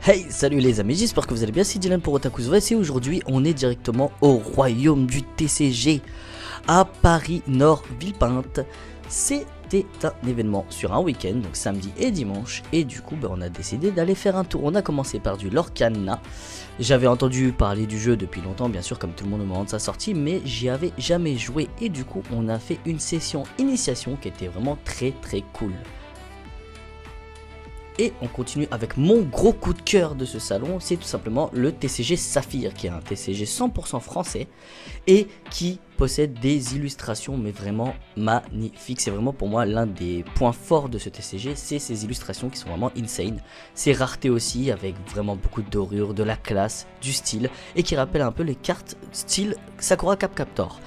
Hey, salut les amis, j'espère que vous allez bien, c'est Dylan pour Otaku's Voice et aujourd'hui on est directement au royaume du TCG à Paris Nord Villepinte. C'était un événement sur un week-end, donc samedi et dimanche, et du coup on a décidé d'aller faire un tour. On a commencé par du Lorcana. J'avais entendu parler du jeu depuis longtemps, bien sûr, comme tout le monde au moment de sa sortie, mais j'y avais jamais joué et du coup on a fait une session initiation qui était vraiment très cool. Et on continue avec mon gros coup de cœur de ce salon, c'est tout simplement le TCG Saphir, qui est un TCG 100% français et qui possède des illustrations mais vraiment magnifiques. C'est vraiment pour moi l'un des points forts de ce TCG, c'est ces illustrations qui sont vraiment insane. C'est rareté aussi, avec vraiment beaucoup de dorures, de la classe, du style, et qui rappelle un peu les cartes style Sakura Card Captor.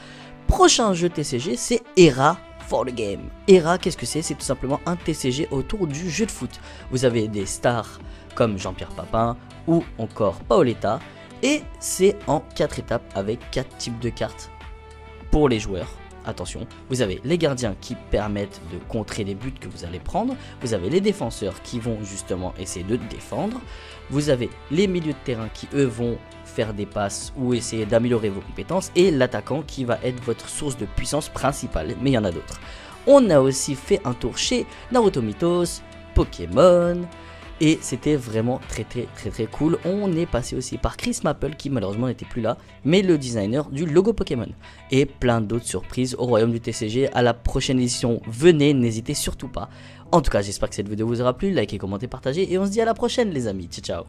Prochain jeu TCG, c'est Era for the Game. Era, qu'est-ce que c'est? C'est tout simplement un TCG autour du jeu de foot. Vous avez des stars comme Jean-Pierre Papin ou encore Paoletta, et c'est en 4 étapes avec 4 types de cartes pour les joueurs. Attention, vous avez les gardiens qui permettent de contrer les buts que vous allez prendre, vous avez les défenseurs qui vont justement essayer de défendre, vous avez les milieux de terrain qui eux vont faire des passes ou essayer d'améliorer vos compétences, et l'attaquant qui va être votre source de puissance principale, mais il y en a d'autres. On a aussi fait un tour chez Naruto Mythos, Pokémon, et c'était vraiment très cool. On est passé aussi par Chris Maple qui malheureusement n'était plus là, mais le designer du logo Pokémon. Et plein d'autres surprises au royaume du TCG. À la prochaine édition, venez, n'hésitez surtout pas. En tout cas, j'espère que cette vidéo vous aura plu. Likez, commentez, partagez, et on se dit à la prochaine les amis. Ciao ciao.